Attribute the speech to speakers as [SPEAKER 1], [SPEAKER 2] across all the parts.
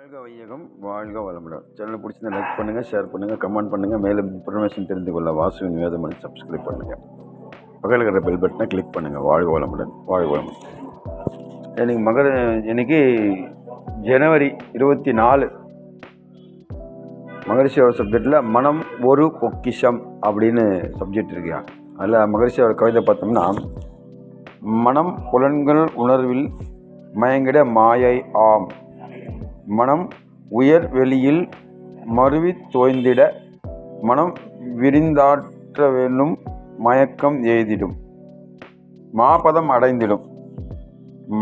[SPEAKER 1] வாழ்க வையகம், வாழ்க வளமுடன். சேனலை பிடிச்சிருந்தா லைக் பண்ணுங்கள், ஷேர் பண்ணுங்கள், கமெண்ட் பண்ணுங்கள். மேலும் இன்ஃபர்மேஷன் தெரிந்து கொள்ள வாசுவின் வேதமணி சப்ஸ்கிரைப் பண்ணுங்கள். பக்கத்தில் இருக்கிற பெல் பட்டனை கிளிக் பண்ணுங்கள். வாழ்க வளமுடன், வாழ்க வளமுடன். இன்னைக்கு ஜனவரி 24 மகரிஷியோட சப்ஜெக்டில் மனம் ஒரு பொக்கிஷம் அப்படின்னு சப்ஜெக்ட் இருக்கியா. அதில் மகரிஷியோட கவிதை பார்த்தோம்னா, மனம் புலன்கள் உணர்வில் மயங்கிட மாயை ஆம், மனம் உயர் வெளியில் மருவி தோய்ந்திட மனம் விரிந்தாற்ற வேணும் மயக்கம் எய்திடும் மாபதம் அடைந்திடும்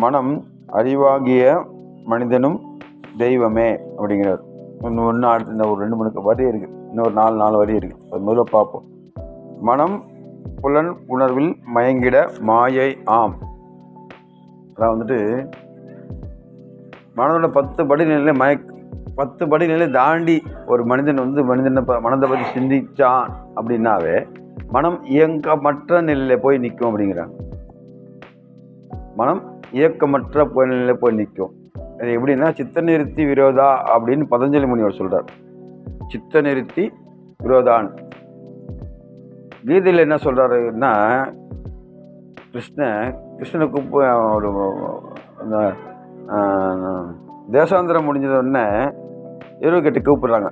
[SPEAKER 1] மனம் அறிவாகிய மனிதனும் தெய்வமே அப்படிங்கிறார். ஒன்று அடுத்த ஒரு 2-3 வரி இருக்குது, இன்னொரு 4 வரி இருக்குது. அது முதல்ல பார்ப்போம். மனம் புலன் உணர்வில் மயங்கிட மாயை ஆம். அதான் வந்துட்டு மனதோட 10 படிநிலை தாண்டி ஒரு மனிதன் மனதை பற்றி சிந்திச்சான் அப்படின்னாவே மனம் இயக்கமற்ற நிலையில் போய் நிற்கும் அப்படிங்கிறாங்க. மனம் இயக்கமற்ற நிலையில் போய் நிற்கும். அது எப்படின்னா சித்த நிறுத்தி விரோதா அப்படின்னு பதஞ்சலி முனிவர் சொல்கிறார். சித்த நிறுத்தி விரோதான். கீதையில் என்ன சொல்கிறாருன்னா, கிருஷ்ணனுக்கு ஒரு தேசாந்திரம் முடிஞ்சதுன்னே இருவக்கெட்டு கூப்பிடுறாங்க.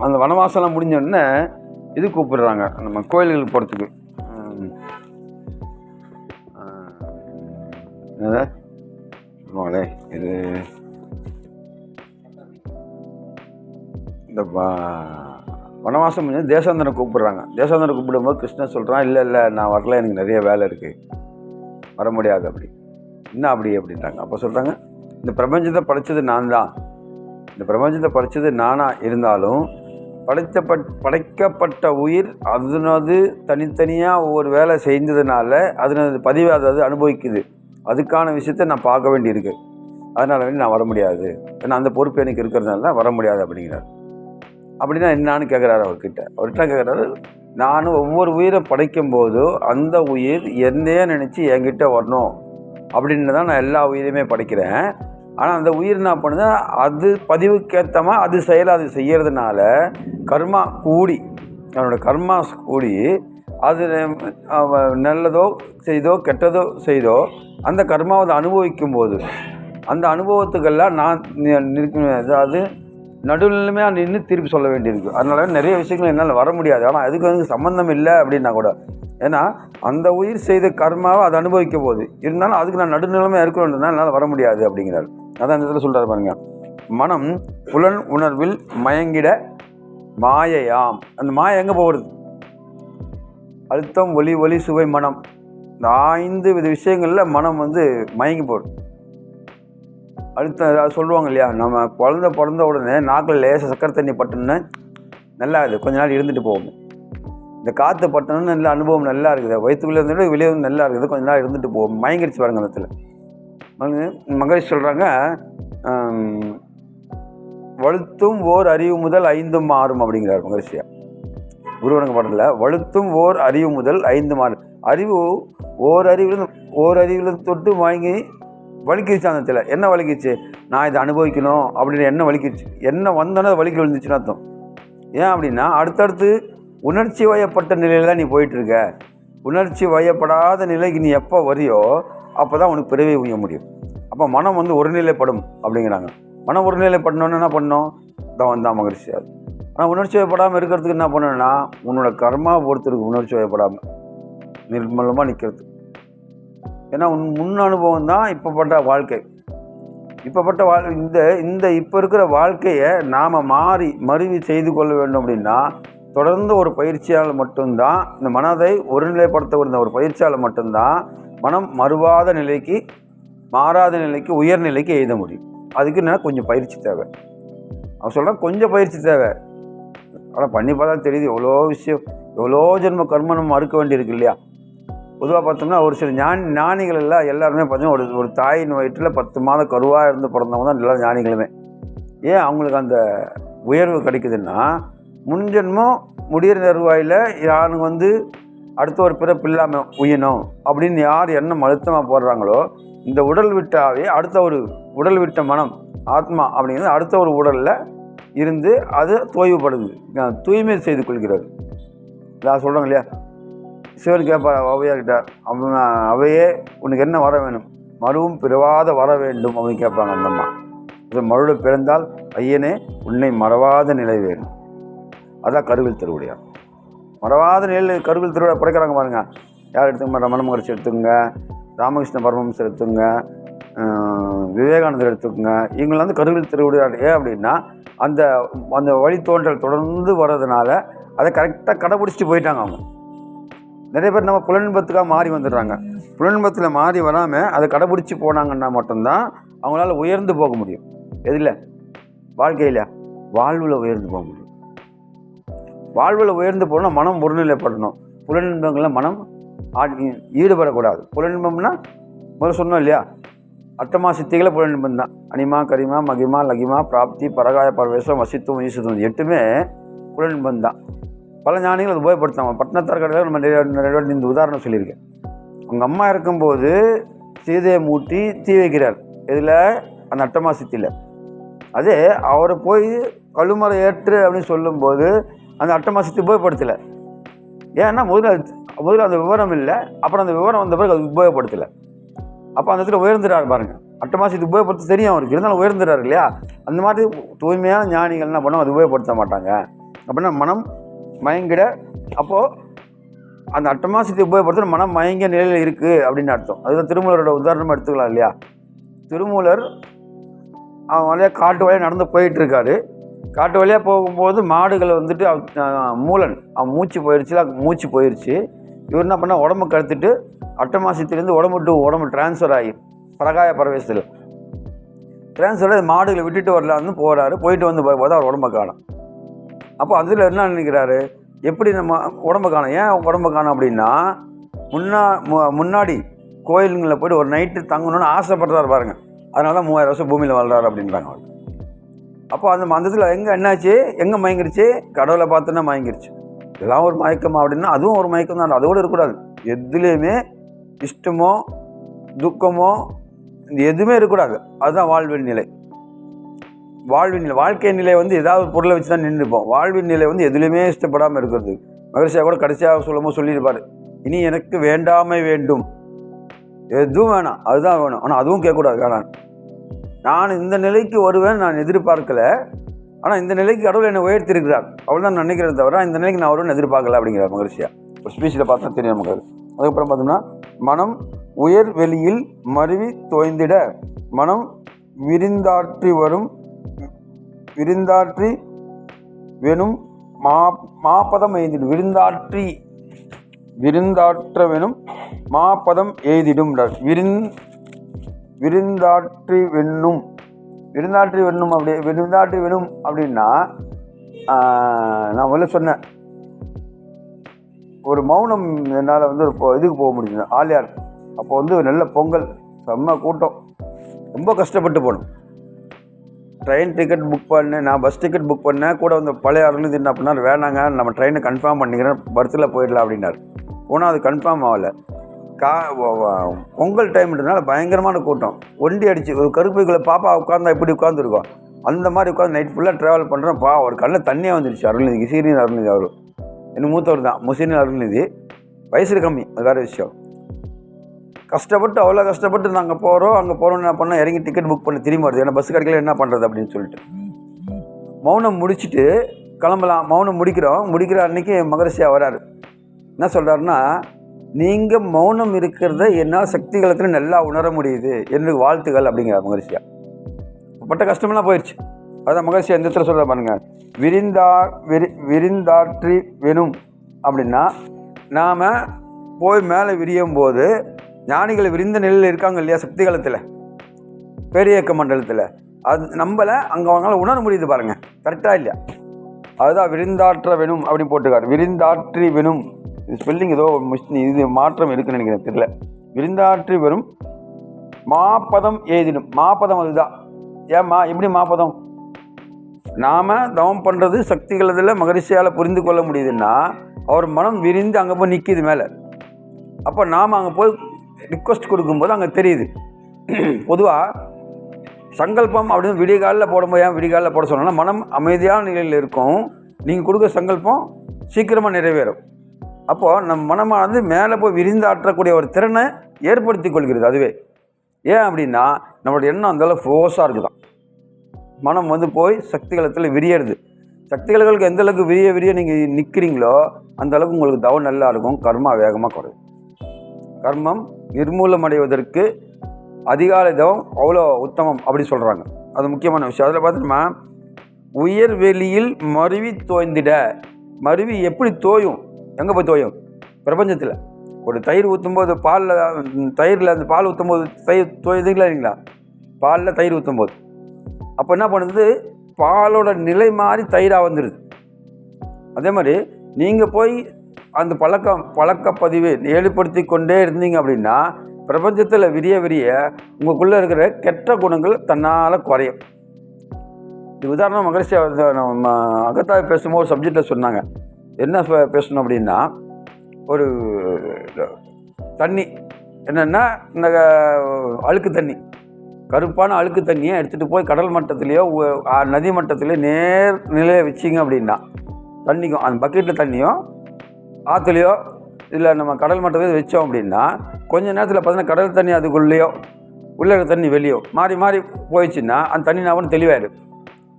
[SPEAKER 1] அந்த வனவாசலாம் முடிஞ்சோடனே இது கூப்பிடுறாங்க, நம்ம கோயில்களுக்கு போகிறதுக்கு. என்னது இது, இந்த வனவாசம் முடிஞ்சு தேசாந்திரம் கூப்பிடுறாங்க. தேசாந்திரம் கூப்பிடும்போது கிருஷ்ணன் சொல்கிறான், இல்லை நான் வரல, எனக்கு நிறைய வேலை இருக்குது, வர முடியாது அப்படி. என்ன அப்படி அப்படின்றாங்க. அப்போ சொல்கிறாங்க, இந்த பிரபஞ்சத்தை படைத்தது நான் தான். இந்த பிரபஞ்சத்தை படைத்தது நானாக இருந்தாலும் படைக்கப்பட்ட உயிர் அதனது தனித்தனியாக ஒவ்வொரு வேலை செய்ததுனால அதனது பதிவாதது அனுபவிக்குது. அதுக்கான விஷயத்தை நான் பார்க்க வேண்டியிருக்கு. அதனால நான் வர முடியாது, ஏன்னா அந்த பொறுப்பு எனக்கு இருக்கிறதுனால வர முடியாது அப்படிங்கிறார். அப்படின்னா என்னான்னு கேட்குறாரு அவர்கிட்ட கேட்குறாரு, நானும் ஒவ்வொரு உயிரை படைக்கும் போது அந்த உயிர் என்னையே நினச்சி என்கிட்ட வரணும் அப்படின்னு தான் நான் எல்லா உயிரையுமே படைக்கிறேன். ஆனால் அந்த உயிர் என்ன பண்ணுது, அது பதிவுக்கேற்றமா அது செய்கிறதுனால கர்மா கூடி, அவனோட கர்மா கூடி அது நல்லதோ செய்தோ கெட்டதோ செய்தோ அந்த கர்மாவை அனுபவிக்கும் போது அந்த அனுபவத்துக்கெல்லாம் நான் அதாவது நடுநிலைமையாக நின்று திருப்பி சொல்ல வேண்டியிருக்கு. அதனால நிறைய விஷயங்கள் என்னால் வர முடியாது. ஆனால் அதுக்கு சம்மந்தம் இல்லை அப்படின்னா கூட, ஏன்னா அந்த உயிர் செய்த கர்மாவை அதை அனுபவிக்க போகுது, இருந்தாலும் அதுக்கு நான் நடுநிலைமையாக இருக்கணுன்றதுனால என்னால் வர முடியாது அப்படிங்கிறார். அதான் இந்த இடத்துல சொல்கிறார் பாருங்க, மனம் புலன் உணர்வில் மயங்கிட மாயையாம். அந்த மாயை எங்கே போகிறது? அழுத்தம், ஒலி சுவை, மனம், இந்த 5 வித விஷயங்களில் மனம் மயங்கி போடுது. அழுத்தம் ஏதாவது சொல்லுவாங்க இல்லையா, நம்ம குழந்தை பிறந்த உடனே நாக்கில் லேசாக சக்கரை தண்ணி பட்டோன்னு நல்லா இருக்குது, கொஞ்ச நாள் இருந்துட்டு போகும். இந்த காற்று பட்டணுன்னு நல்ல அனுபவம் நல்லா இருக்குது, வயிற்றுக்குள்ளே இருந்துட்டு வெளியே நல்லா இருக்குது, கொஞ்ச நாள் இருந்துட்டு போகும். மயங்கிடுச்சு பாருங்க. அந்த இடத்துல மகரிஷி சொல்கிறாங்க, வழுத்தும் ஓர் அறிவு முதல் 5 மாறும் அப்படிங்கிறார் மகரிஷியா. குருவனுக்கு பாடல வழுத்தும் ஓர் அறிவு முதல் 5 மாறும். அறிவு ஓர் அறிவுலேருந்து தொட்டு வாங்கி வலிக்கிடுச்சு. அந்த இடத்துல என்ன வலிக்கிச்சு, நான் இதை அனுபவிக்கணும் அப்படின்னு என்ன வலிக்கிடுச்சு, என்ன வந்தோன்னே அது வலிக்க விழுந்துச்சுன்னு அர்த்தம். ஏன் அப்படின்னா அடுத்தடுத்து உணர்ச்சி வயப்பட்ட நிலையில் தான் நீ போயிட்டுருக்க. உணர்ச்சி வயப்படாத நிலைக்கு நீ எப்போ வரியோ அப்போ தான் உனக்கு பிறவி உய்ய முடியும். அப்போ மனம் ஒருநிலைப்படும் அப்படிங்கிறாங்க. மனம் ஒருநிலைப்படணுன்னு என்ன பண்ணணும், தான் வந்தான் மகிழ்ச்சி. அது ஆனால் உணர்ச்சி வயப்படாமல் இருக்கிறதுக்கு என்ன பண்ணணும்னா, உன்னோட கர்மாவை பொறுத்திருக்கு உணர்ச்சி வயப்படாமல் நிர்மலமாக நிற்கிறது. ஏன்னா முன் அனுபவம் தான் இப்போப்பட்ட வாழ்க்கை. இப்போ இருக்கிற வாழ்க்கையை நாம் மருவி செய்து கொள்ள வேண்டும் அப்படின்னா தொடர்ந்து ஒரு பயிற்சியால் மட்டும்தான், இந்த மனதை ஒருநிலைப்படுத்த ஒரு பயிற்சியால் மட்டும்தான் மனம் மாறாத நிலைக்கு உயர்நிலைக்கு எழுத முடியும். அதுக்கு என்ன கொஞ்சம் பயிற்சி தேவை. அவன் சொல்கிறான் கொஞ்சம் பயிற்சி தேவை. ஆனால் பண்ணி பார்த்தா தெரியுது எவ்வளோ விஷயம், எவ்வளோ ஜென்ம கர்மம் நம்ம மறுக்க வேண்டியிருக்கு இல்லையா. பொதுவாக பார்த்தோம்னா ஒரு சில ஞானிகள் எல்லாம் எல்லாருமே பார்த்தீங்கன்னா ஒரு தாயின் வயிற்றில் 10 மாத கருவாக இருந்து பிறந்தவங்க தான் எல்லா ஞானிகளுமே. ஏன் அவங்களுக்கு அந்த உயர்வு கிடைக்குதுன்னா, முன்ஜென்மம் முடிகிற தருவாயில் யாருக்கு அடுத்த ஒரு பிறப்பு இல்லாமல் உயணும் அப்படின்னு யார் எண்ணம் அழுத்தமாக போடுறாங்களோ, இந்த உடல் விட்டாவே அடுத்த ஒரு உடல் விட்ட மனம் ஆத்மா அப்படிங்கிறது அடுத்த ஒரு உடலில் இருந்து அது தோய்வுபடுது, தூய்மை செய்து கொள்கிறது. நான் சொல்கிறேங்க இல்லையா, சிவன் கேட்பார் அவையார்கிட்ட, அவையே உனக்கு என்ன வர வேணும், மறுவும் பிறவாத வர வேண்டும் அப்படின்னு கேட்பாங்க அந்த அம்மா. மறுவில் பிறந்தால் ஐயனே உன்னை மறவாத நிலை வேணும். அதான் கருவில் திருவிடையார். மறவாத நிலையில் கருவில் திருவிழா பிறக்கிறாங்க பாருங்க. யார் எடுத்துக்க, ரமண மகரிஷி எடுத்துக்கோங்க, ராமகிருஷ்ண பரமஹம்சர் எடுத்துக்கோங்க, விவேகானந்தர் எடுத்துக்கோங்க. இவங்களை வந்து கருவில் திருவிடையார். ஏன் அப்படின்னா அந்த அந்த வழித்தோன்றல் தொடர்ந்து வர்றதுனால அதை கரெக்டாக கடைப்பிடிச்சிட்டு போயிட்டாங்க அவங்க. நிறைய பேர் நம்ம புலன்பத்துக்காக மாறி வந்துடுறாங்க. புலன்பத்தில் மாறி வராமல் அதை கடைப்பிடிச்சி போனாங்கன்னா மட்டும்தான் அவங்களால உயர்ந்து போக முடியும். எதில்? வாழ்க்கையில், வாழ்வில் உயர்ந்து போக முடியும். வாழ்வில் உயர்ந்து போகணும், மனம் ஒருநிலைப்படணும். புலனின்பங்களில் மனம் ஈடுபடக்கூடாது. புலனின்பம்னா முதல்ல சொன்னோம் இல்லையா, அட்டமா சித்திகளை புலனின்பம் தான். அனிமா, கரிமா, மகிமா, லகிமா, பிராப்தி, பரகாய, பரவேசம், வசித்துவம், ஈசுத்துவம் 8மே புலனின்பம் தான். பல ஞானிகள் அது உபயோகப்படுத்தாங்க. பட்டினத்தார் கடையில் நம்ம நிறைய இந்த உதாரணம் சொல்லியிருக்கேன். உங்கள் அம்மா இருக்கும்போது சீதையை மூட்டி தீ வைக்கிறார். இதில் அந்த அட்டமா சித்தியில். அதே அவரை போய் கழுமறை ஏற்று அப்படின்னு சொல்லும்போது அந்த அட்டமா சித்தி உபயோகப்படுத்தலை. ஏன்னா முதல்ல அந்த விவரம் இல்லை, அப்புறம் அந்த விவரம் வந்த பிறகு அது உபயோகப்படுத்தலை. அப்போ அந்த இடத்துல உயர்ந்துறாரு பாருங்க. அட்டமா சித்தி உபயோகப்படுத்த தெரியும் அவருக்கு, இருந்தாலும் உயர்ந்துறாரு இல்லையா. அந்த மாதிரி தூய்மையான ஞானிகள் என்ன பண்ணோம், அது உபயோகப்படுத்த மாட்டாங்க. அப்படின்னா மனம் மயங்கிட, அப்போது அந்த அட்டமா சித்தி உபயோகப்படுத்த மனம் மயங்கிய நிலையில் இருக்குது அப்படின்னு அர்த்தம். அதுதான் திருமூலரோட உதாரணமாக எடுத்துக்கலாம் இல்லையா. திருமூலர் அவன் வழியாக காட்டு வழியாக நடந்து போயிட்டுருக்காரு. காட்டு வழியாக போகும்போது மாடுகளை வந்துட்டு மூலன் அவன் மூச்சு போயிடுச்சு. இவர் என்ன பண்ணால் உடம்பு கழுத்துட்டு அட்டமாசித்திலேருந்து உடம்பு டிரான்ஸ்ஃபர் ஆகி பரகாய பரவேசத்தில் டிரான்ஸ்ஃபர் ஆகி மாடுகளை விட்டுட்டு வரலான்னு போகிறாரு. போயிட்டு வந்து போது அவர் உடம்பை காணும். அப்போ அதில் என்ன நினைக்கிறாரு, எப்படி நம்ம உடம்பை காணும், ஏன் உடம்பை காணும் அப்படின்னா முன்னாடி கோயிலுங்களில் போய்ட்டு ஒரு நைட்டு தங்கணும்னு ஆசைப்படுறாரு பாருங்க. அதனால தான் 3000 வருஷம் பூமியில் வாழ்றாரு அப்படின்றாங்க அவர். அப்போ அந்த மந்தத்தில் என்னாச்சு, எங்கே மயங்கிருச்சு, கடவுளை பார்த்துன்னா மயங்கிருச்சு. இதெல்லாம் ஒரு மயக்கமா அப்படின்னா அதுவும் ஒரு மயக்கம் தான். அதோடு இருக்கக்கூடாது. எதுலேயுமே இஷ்டமோ துக்கமோ எதுவுமே இருக்கக்கூடாது. அதுதான் வாழ்வின் நிலை. வாழ்க்கை நிலை வந்து ஏதாவது ஒரு பொருளை வச்சு தான் நின்றுப்போம். வாழ்வின் நிலை வந்து எதுலேயுமே இஷ்டப்படாமல் இருக்கிறது. மகரிஷியா கூட கடைசியாக சொல்லியிருப்பார், இனி எனக்கு வேண்டாமை வேண்டும், எதுவும் வேணாம், அதுதான் வேணும், ஆனால் அதுவும் கேட்கக்கூடாது, வேணாம். நான் இந்த நிலைக்கு வருவேன் நான் எதிர்பார்க்கல, ஆனால் இந்த நிலைக்கு கடவுள் என்னை உயர்த்திருக்கிறார், அவள் தான் நினைக்கிறத தவிர இந்த நிலைக்கு நான் வருவேன் எதிர்பார்க்கல அப்படிங்கிறார் மகரிஷியா. ஒரு ஸ்பீச்சில் பார்த்தா தெரியும் நமக்கு. அதுக்கப்புறம் பார்த்தோம்னா, மனம் உயர் வெளியில் மருவி தோய்ந்திட மனம் விருந்தாற்றி வெனும் மாப்பதம் எய்திடும். விருந்தாற்ற வெனும் மாப்பதம் எய்திடும். விருந்தாற்றி வெண்ணும் அப்படின்னா நான் முதல்ல சொன்னேன், ஒரு மௌனம் என்னால் வந்து இதுக்கு போக முடியுது ஆலியார். அப்போ வந்து நல்ல பொங்கல், செம்ம கூட்டம், ரொம்ப கஷ்டப்பட்டு போகணும். ட்ரெயின் டிக்கெட் புக் பண்ணேன், நான் பஸ் டிக்கெட் புக் பண்ணேன். கூட வந்து பழைய அருள் என்ன பண்ணார், வேணாங்க நம்ம ட்ரெயினை கன்ஃபார்ம் பண்ணிக்கிறேன், பர்த்தில் போயிடலாம் அப்படின்னாரு. போனால் அது கன்ஃபார்ம் ஆகலை. பொங்கல் டைம்ன்றதுனால பயங்கரமான கூட்டம். ஒண்டி அடிச்சு ஒரு கருப்பைக்குள்ளே பாப்பா உட்காந்தா எப்படி உட்காந்துருக்கோம் அந்த மாதிரி உட்காந்து நைட் ஃபுல்லாக ட்ராவல் பண்ணுறேன். ஒரு கண்ணில் தண்ணியாக வந்துடுச்சு. அருள்நிதிக்கு, சீனியர் அருள்நிதி, அவர் இன்னும் மூத்தவர் தான், முசீனியர் அருள்நிதி, வயசு கம்மி, அது வேறு விஷயம். கஷ்டப்பட்டு அவ்வளோ கஷ்டப்பட்டு நாங்கள் போகிறோம். அங்கே போகிறோன்னு என்ன பண்ணால் இறங்கி டிக்கெட் புக் பண்ணி திரும்பி வருது. ஏன்னா பஸ் கிடைக்கல, என்ன பண்ணுறது அப்படின்னு சொல்லிட்டு மௌனம் முடிச்சுட்டு கிளம்பலாம். மௌனம் முடிக்கிற அன்றைக்கி மகரிஷியா வராரு. என்ன சொல்கிறாருன்னா, நீங்கள் மௌனம் இருக்கிறத என்னால் சக்தி காலத்தில் நல்லா உணர முடியுது, எனக்கு வாழ்த்துக்கள் அப்படிங்கிற மகரிஷியா. பட்ட கஷ்டமெல்லாம் போயிடுச்சு. அதான் மகரிஷியா இந்த இடத்துல சொல்ல பாருங்க, விருந்தாற்றி வெனும் அப்படின்னா நாம் போய் மேலே விரியும் போது ஞானிகள் விரிந்த நிலையில் இருக்காங்க இல்லையா, சக்தி காலத்தில் பேரியக்க மண்டலத்தில், அது நம்மளை அங்கே அவங்களால உணர முடியுது பாருங்க, கரெக்டாக இல்லையா? அதுதான் விருந்தாற்ற வெனும் அப்படின்னு போட்டுக்காரு. விருந்தாற்றி வெனும், இது ஸ்பெல்லிங் ஏதோ இது மாற்றம் இருக்குன்னு நினைக்கிறேன், தெரியல. விருந்தாற்றி வெறும் மாப்பதம் எய்திடும். மாப்பதம் அதுதான். ஏம்மா எப்படி மாப்பதம்? நாம் தவம் பண்ணுறது சக்திகளதில் மகரிஷியால் புரிந்து கொள்ள முடியுதுன்னா அவர் மனம் விரிந்து அங்கே போய் நிற்கிது மேலே. அப்போ நாம் அங்கே போய் ரிக்வஸ்ட் கொடுக்கும்போது அங்கே தெரியுது. பொதுவாக சங்கல்பம் அப்படின்னு விடிய காலில் போடும்போது ஏன் விடிய காலில் போட சொன்னால் மனம் அமைதியான நிலையில் இருக்கும். நீங்கள் கொடுக்குற சங்கல்பம் சீக்கிரமாக நிறைவேறும். அப்போது நம்ம மனமானது மேலே போய் விரிந்தாற்றக்கூடிய ஒரு திறனை ஏற்படுத்தி கொள்கிறது அதுவே. ஏன் அப்படின்னா நம்மளோட எண்ணம் அந்தளவு ஃபோர்ஸாக இருக்குதான். மனம் போய் சக்திகளத்தில் விரியறது. சக்திகளுக்கு எந்த அளவுக்கு விரிய நீங்கள் நிற்கிறீங்களோ அந்த அளவுக்கு உங்களுக்கு தவம் நல்லா இருக்கும், கர்மா வேகமாக குறையும். கர்மம் நிர்மூலம் அடைவதற்கு அதிகாலை தவம் அவ்வளோ உத்தமம் அப்படி சொல்கிறாங்க. அது முக்கியமான விஷயம். அதில் பார்த்தோம்னா உயர் வெளியில் மருவி தோய்ந்திட. மருவி எப்படி தோயும்? எங்கே போய் தோயும்? பிரபஞ்சத்தில். ஒரு தயிர் ஊற்றும்போது தயிரில் அந்த பால் ஊற்றும்போது தயிர் தோயுதுங்களா இல்லைங்களா? பாலில் தயிர் ஊற்றும்போது அப்போ என்ன பண்ணுது? பாலோட நிலை மாறி தயிராக வந்துடுது. அதே மாதிரி நீங்கள் போய் அந்த பழக்கப்பதிவை ஏற்படுத்தி கொண்டே இருந்தீங்க அப்படின்னா பிரபஞ்சத்தில் விரிய உங்களுக்குள்ளே இருக்கிற கெட்ட குணங்கள் தன்னால் குறையும். இது உதாரணம் மகரிஷி நம்ம அகத்தாய் பேசும்போது ஒரு சப்ஜெக்டில் சொன்னாங்க. என்ன பேசணும் அப்படின்னா, ஒரு தண்ணி என்னென்னா இந்த அழுக்கு தண்ணி, கருப்பான அழுக்கு தண்ணியை எடுத்துகிட்டு போய் கடல் மட்டத்துலேயோ நதி மட்டத்துலேயோ நேர் நிலையை வச்சிங்க அப்படின்னா தண்ணிக்கும் அந்த பக்கெட்டில் தண்ணியும் ஆற்றுலையோ இல்லை நம்ம கடல் மட்டத்தில் வச்சோம் அப்படின்னா கொஞ்சம் நேரத்தில் பார்த்தீங்கன்னா கடல் தண்ணி அதுக்குள்ளேயோ உள்ளே தண்ணி வெளியோ மாறி மாறி போயிடுச்சுன்னா அந்த தண்ணி நான் தெளிவாயிடும்.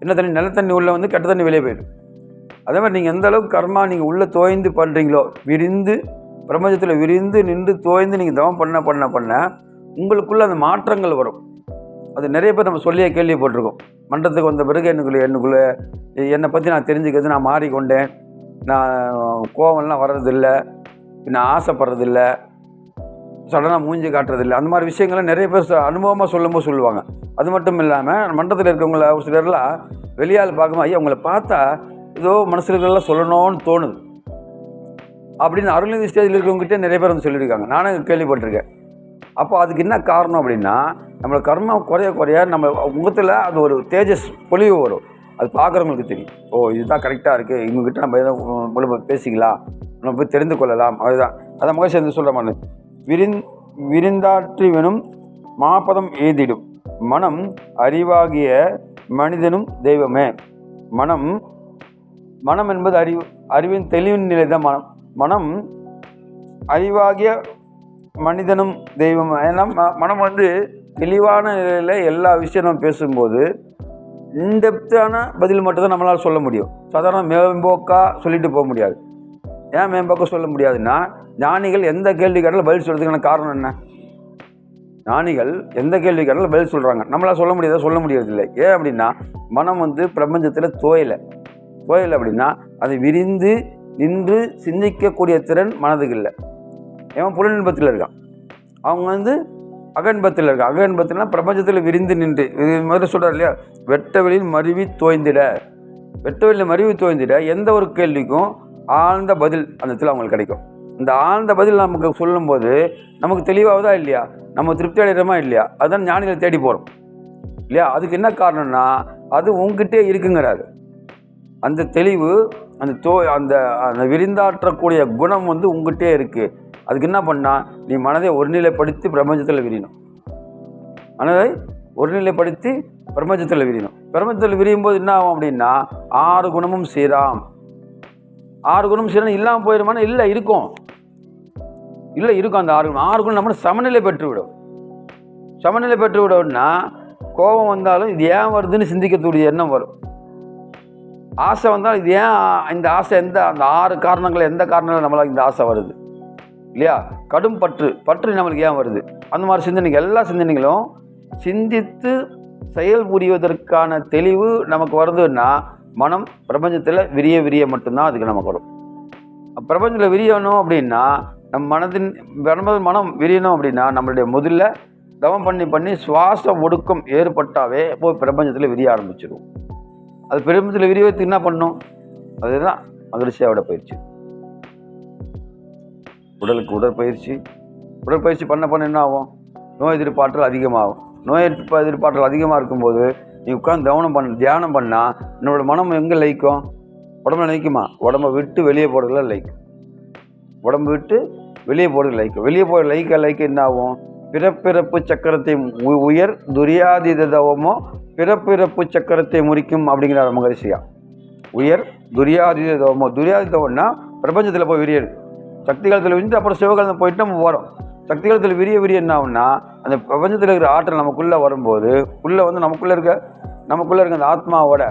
[SPEAKER 1] என்ன தண்ணி? நல்ல தண்ணி உள்ளே கெட்ட தண்ணி வெளியே போயிடும். அதே மாதிரி நீங்கள் எந்த அளவுக்கு கர்மா நீங்கள் உள்ளே தோய்ந்து பண்ணுறீங்களோ, விரிந்து பிரபஞ்சத்தில் விரிந்து நின்று தோய்ந்து நீங்கள் தவம் பண்ண உங்களுக்குள்ளே அந்த மாற்றங்கள் வரும். அது நிறைய பேர் நம்ம சொல்லியே கேள்விப்பட்டிருக்கோம். மன்றத்துக்கு வந்த பிறகு எனக்குள்ளே என்னை பற்றி நான் தெரிஞ்சுக்கிறது, நான் மாறிக்கொண்டேன், நான் கோவம்லாம் வர்றதில்லை, நான் ஆசைப்படுறதில்லை, சடனாக மூஞ்சி காட்டுறதில்லை, அந்த மாதிரி விஷயங்கள்லாம் நிறைய பேர் அனுபவமாக சொல்லுவாங்க. அது மட்டும் இல்லாமல் மன்றத்தில் இருக்கவங்கள ஒரு சிலர்லாம் வெளியால் பார்க்கும்போது ஐயா உங்களை பார்த்தா ஏதோ மனசுலாம் சொல்லணும்னு தோணுது அப்படின்னு அருள்நிதி ஸ்டேஜில் இருக்கிறவங்ககிட்டே நிறைய பேர் சொல்லியிருக்காங்க. நானும் கேள்விப்பட்டிருக்கேன். அப்போ அதுக்கு என்ன காரணம் அப்படின்னா நம்மளை கர்மம் குறைய நம்ம முகத்தில் அது ஒரு தேஜஸ் பொலிவு வரும். அது பார்க்குறவங்களுக்கு தெரியும். இதுதான் கரெக்டாக இருக்குது, இவங்ககிட்ட நம்ம எதாவது பேசிக்கலாம், நம்ம போய் தெரிந்து கொள்ளலாம். அதுதான் அதை மகிழ்ச்சி என்று சொல்கிற மாதிரி விரிந்தாற்றி வேணும் மாபதம் எய்திடும் மனம் அறிவாகிய மனிதனும் தெய்வமே. மனம் என்பது அறிவின் தெளிவின் நிலை தான் மனம் அறிவாகிய மனிதனும் தெய்வம். ஏன்னா மனம் தெளிவான நிலையில் எல்லா விஷயம் நம்ம பேசும்போது இன்டெப்த்தான பதில் மட்டும்தான் நம்மளால் சொல்ல முடியும். சாதாரண மேம்போக்காக சொல்லிட்டு போக முடியாது. ஏன் மேம்போக்காக சொல்ல முடியாதுன்னா ஞானிகள் எந்த கேள்வி கேட்டாலும் பதில் சொல்கிறதுக்கான காரணம் என்ன? ஞானிகள் எந்த கேள்வி கேட்டாலும் பதில் சொல்கிறாங்க, நம்மளால் சொல்ல முடியறதில்லை. ஏன் அப்படின்னா மனம் பிரபஞ்சத்தில் தோயலை அப்படின்னா அது விரிந்து நின்று சிந்திக்கக்கூடிய திறன் மனதுக்கு இல்லை. ஏன் புலனின்பத்தில் இருக்கான், அவங்க அகன்பத்தில் இருக்கான். அகன்பத்தில்னா பிரபஞ்சத்தில் விரிந்து நின்று இது முதல்ல சொல்கிறார் இல்லையா, வெட்ட வெளியில் மருவி தோய்ந்திட எந்த ஒரு கேள்விக்கும் ஆழ்ந்த பதில் அந்த இடத்துல அவங்களுக்கு கிடைக்கும். இந்த ஆழ்ந்த பதில் நமக்கு சொல்லும்போது நமக்கு தெளிவாகுதா இல்லையா, நம்ம திருப்தி அடைகிறோமா இல்லையா, அதுதான் ஞானிகளை தேடி போகிறோம் இல்லையா. அதுக்கு என்ன காரணம்னா அது உங்ககிட்டே இருக்குங்கிறாரு. அந்த தெளிவு அந்த விரிந்தாற்றக்கூடிய குணம் உங்ககிட்டே இருக்குது. அதுக்கு என்ன பண்ணால் நீ மனதை ஒருநிலைப்படுத்தி பிரபஞ்சத்தில் விரியணும். மனதை ஒருநிலைப்படுத்தி பிரபஞ்சத்தில் விரியும் போது என்ன ஆகும் அப்படின்னா 6 குணமும் சீராம். 6 குணமும் சீரம் இல்லாமல் போயிடுமானா இல்லை இருக்கும். அந்த 6 குணம் நம்ம சமநிலை பெற்றுவிடோம்னா கோபம் வந்தாலும் இது ஏன் வருதுன்னு சிந்திக்கக்கூடிய எண்ணம் வரும். ஆசை வந்தாலும் இது ஏன் இந்த ஆசை அந்த 6 காரணங்கள் எந்த காரணங்கள் நம்மளால் இந்த ஆசை வருது இல்லையா. கடும் பற்று நம்மளுக்கு ஏன் வருது, அந்த மாதிரி சிந்தனைகள் எல்லா சிந்தனைகளும் சிந்தித்து செயல் புரிவதற்கான தெளிவு நமக்கு வருதுன்னா மனம் பிரபஞ்சத்தில் விரிய மட்டும்தான் அதுக்கு நமக்கு வரும். பிரபஞ்சத்தில் விரியணும் அப்படின்னா மனம் விரியணும் அப்படின்னா நம்மளுடைய முதல்ல தவம் பண்ணி சுவாச ஒடுக்கம் ஏற்பட்டாவே போய் பிரபஞ்சத்தில் விரிய ஆரம்பிச்சிடும். அது பிரபஞ்சத்தில் விரிவத்துக்கு என்ன பண்ணும், அதுதான் மகிழ்ச்சியோட பயிற்சி. உடலுக்கு உடற்பயிற்சி பண்ண என்ன ஆகும், நோய் எதிர்ப்பாற்றல் அதிகமாகும். நோய் எதிர்ப்பாற்றல் அதிகமாக இருக்கும்போது நீ உட்காந்து தியானம் பண்ணால் என்னோட மனம் எங்கே லயிக்கும், உடம்புல லயிக்குமா, உடம்பை விட்டு வெளியே போகிறதுல லயிக்கும். வெளியே போகிற லைக்க என்ன ஆகும், பிறப்பிறப்பு சக்கரத்தை உயர் துரியாதீத தவமோ பிறப்பிறப்பு சக்கரத்தை முறிக்கும் அப்படிங்கிறார் மகரிஷியா. உயர் துரியாதீத தவமோ, துரியாதீத தவம்னா பிரபஞ்சத்தில் போய் விரியது. சக்தி காலத்தில் விரிஞ்சு அப்புறம் சிவகாலத்தில் போயிட்டு நம்ம வரோம். சக்தி காலத்தில் விரிய என்ன ஆகும்னா அந்த பிரபஞ்சத்தில் இருக்கிற ஆற்றல் நமக்குள்ளே வரும்போது வந்து நமக்குள்ளே இருக்க அந்த ஆத்மாவோட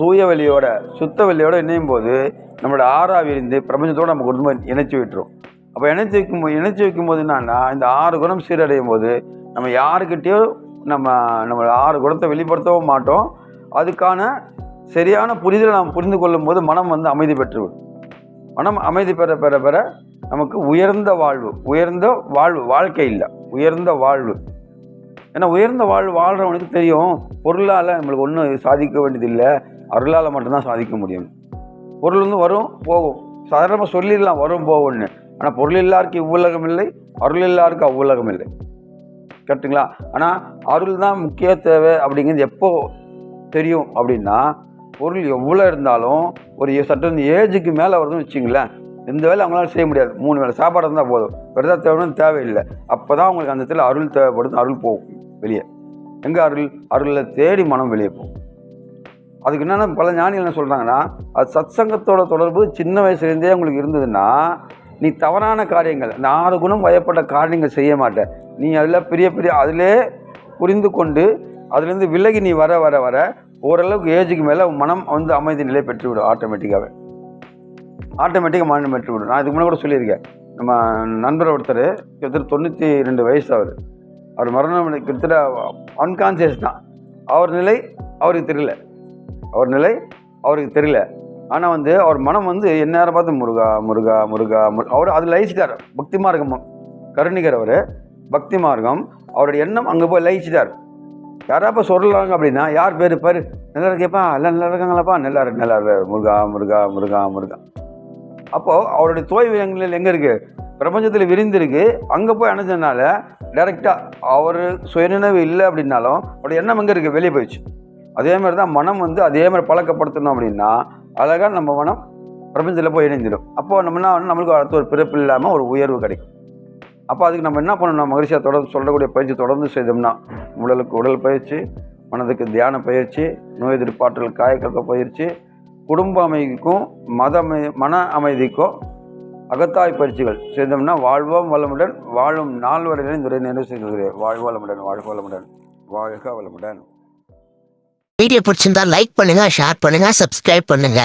[SPEAKER 1] தூய வெளியோட சுத்த வெளியோட இணையும் போது நம்மளோட ஆறா விரிந்து பிரபஞ்சத்தோடு நம்ம குடும்பம் இணைச்சி விட்டுரும். அப்போ இணைச்சி வைக்கும்போது என்னன்னா இந்த 6 குணம் சீரடையும் போது நம்ம யாருக்கிட்டேயோ நம்ம 6 குணத்தை வெளிப்படுத்தவும் மாட்டோம். அதுக்கான சரியான புரிதலை நாம் புரிந்து கொள்ளும் போது மனம் வந்து அமைதி பெற்றுவிடும். மனம் அமைதி பெற நமக்கு உயர்ந்த வாழ்க்கை இல்லை, உயர்ந்த வாழ்வு. ஏன்னா உயர்ந்த வாழ்கிறவனுக்கு தெரியும் பொருளால் நம்மளுக்கு ஒன்றும் சாதிக்க வேண்டியதில்லை, அருளால் மட்டும்தான் சாதிக்க முடியும். பொருள் வந்து வரும் போகும், சாதாரணமாக சொல்லிடலாம் வரும் போகும்னு. ஆனால் பொருள் இல்லாருக்கு இவ்வுலகம் இல்லை, அருள் இல்லாருக்கு அவ்வுலகம் இல்லை. கரெக்டுங்களா? ஆனால் அருள் தான் முக்கிய தேவை அப்படிங்கிறது எப்போ தெரியும் அப்படின்னா பொருள் எவ்வளோ இருந்தாலும் ஒரு சட்டன் ஏஜுக்கு மேலே வருதுன்னு வச்சிங்களேன், எந்த வேலை அவங்களால செய்ய முடியாது. 3 வேளை சாப்பாடு இருந்தால் போதும், பெருதாக தேவையில்லை. அப்போ தான் அவங்களுக்கு அந்த இடத்துல அருள் தேவைப்படுது. அருள் போகும் வெளியே. எங்கே அருளில் தேடி மனம் வெளியே போகும். அதுக்கு என்னென்னா பல ஞானிகள் என்ன சொல்கிறாங்கன்னா, அது சத்சங்கத்தோட தொடர்பு சின்ன வயசுலேருந்தே உங்களுக்கு இருந்ததுன்னா நீ தவறான காரியங்கள், இந்த 6 குணம் வயப்பட்ட காரியங்கள் செய்ய மாட்டேன். நீ அதில் பெரிய அதிலே புரிந்து கொண்டு அதுலேருந்து விலகி நீ வர ஓரளவுக்கு ஏஜுக்கு மேலே மனம் வந்து அமைதி நிலை பெற்றுவிடும். ஆட்டோமேட்டிக்காக மனம் பெற்றுவிடும். நான் இதுக்கு முன்னாடி கூட சொல்லியிருக்கேன். நம்ம நண்பர் ஒருத்தர் கிட்டத்தட்ட 92 வயசு. அவர் மரணம் கிட்டத்தட்ட அன்கான்சியஸ் தான். அவர் நிலை அவருக்கு தெரியல. ஆனால் வந்து அவர் மனம் வந்து எந்நேரம் பார்த்து முருகா அவர் அதில் லயிச்சிட்டார். பக்தி மார்க்கம் கருணிகர் அவர் பக்தி மார்க்கம். அவருடைய எண்ணம் அங்கே போய் லயிச்சிட்டார். யாராப்பா சொல்கிறாங்க அப்படின்னா யார் பேர் நல்லா இருக்கேப்பா, எல்லாம் நல்லா இருக்காங்களாப்பா, நல்லா முருகா. அப்போது அவருடைய தோய்வு எங்கே இருக்குது? பிரபஞ்சத்தில் விரிந்திருக்கு. அங்கே போய் அணைஞ்சதுனால டைரெக்டாக அவர் சுயநினைவு இல்லை அப்படின்னாலும் அவருடைய எண்ணம் எங்கே இருக்குது? வெளியே போயிடுச்சு. அதே மாதிரி தான் மனம் வந்து அதே மாதிரி பழக்கப்படுத்தணும் அப்படின்னா அழகாக நம்ம மனம் பிரபஞ்சத்தில் போய் இணைஞ்சிடும். அப்போது நம்மளுக்கு அடுத்த ஒரு பிறப்பு இல்லாமல் ஒரு உயர்வு கிடைக்கும். அப்போ அதுக்கு நம்ம என்ன பண்ணணும்? மகிழ்ச்சியாக தொடர்ந்து சொல்லக்கூடிய பயிற்சி தொடர்ந்து செய்தோம்னா உடலுக்கு உடல் பயிற்சி, மனதுக்கு தியான பயிற்சி, நோய் எதிர்ப்பாற்றல் காயக்கல்ப பயிற்சி, குடும்ப அமைதிக்கும் மன அமைதிக்கும் அகத்தாய் பயிற்சிகள் செய்தோம்னா வாழ்வோம் வளமுடன், வாழும் நாள் வரையிலும் துறை நிறைவு செய்கிறேன். வாழ்க வளமுடன்.
[SPEAKER 2] வீடியோ பிடிச்சிருந்தா லைக் பண்ணுங்க, ஷேர் பண்ணுங்க, சப்ஸ்கிரைப் பண்ணுங்க.